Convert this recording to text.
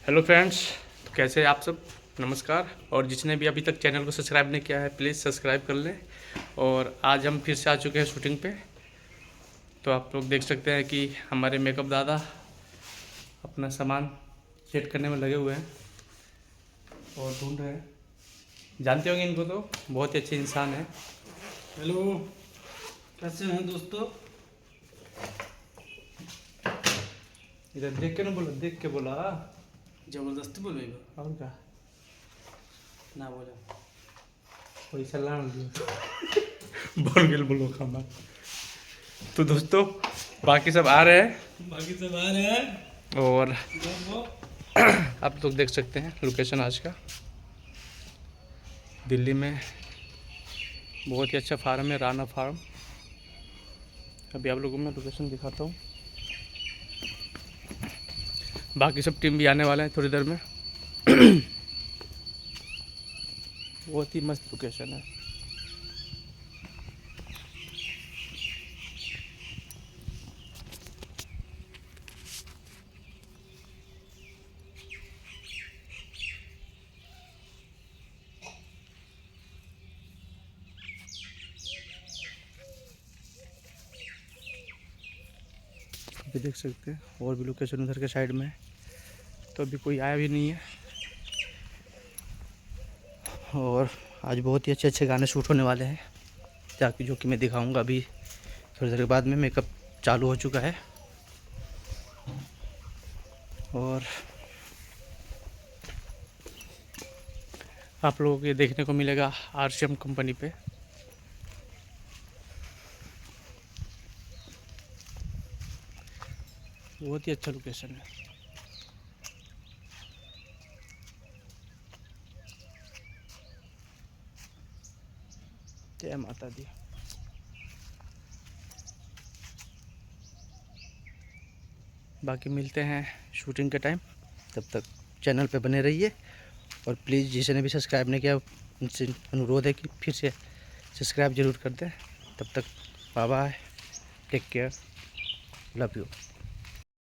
Hello friends, तो कैसे हैं आप सब। नमस्कार। और जिसने भी अभी तक चैनल को सब्सक्राइब नहीं किया है प्लीज़ सब्सक्राइब कर लें। और आज हम फिर से आ चुके हैं शूटिंग पे। तो आप लोग देख सकते हैं कि हमारे मेकअप दादा अपना सामान सेट करने में लगे हुए हैं और ढूंढ रहे हैं। जानते होंगे इनको, तो बहुत ही अच्छे इंसान हैं। हेलो, कैसे हैं दोस्तों। इधर देख के ना बोला, देख के बोला। जबरदस्ती बोले और क्या, ना बोला। पैसा ला बोल गेल बोलो खाना। तो दोस्तों बाकी सब आ रहे हैं बाकी सब आ रहे हैं और वो आप लोग देख सकते हैं लोकेशन आज का। दिल्ली में बहुत ही अच्छा फार्म है, राना फार्म। अभी आप लोगों को मैं लोकेशन दिखाता हूँ। बाकी सब टीम भी आने वाले हैं थोड़ी देर में। बहुत ही मस्त लोकेशन है। अभी देख सकते हैं और भी लोकेशन उधर के साइड में है। तो अभी कोई आया भी नहीं है और आज बहुत ही अच्छे अच्छे गाने शूट होने वाले हैं, ताकि जो कि मैं दिखाऊंगा अभी थोड़ी देर के बाद में। मेकअप चालू हो चुका है और आप लोगों को ये देखने को मिलेगा RCM कंपनी पे। बहुत ही अच्छा लोकेशन है। जय माता दी। बाकी मिलते हैं शूटिंग के टाइम, तब तक चैनल पे बने रहिए। और प्लीज़ जिसने भी सब्सक्राइब नहीं किया उनसे अनुरोध है कि फिर से सब्सक्राइब ज़रूर कर दें। तब तक bye bye, take care, love you.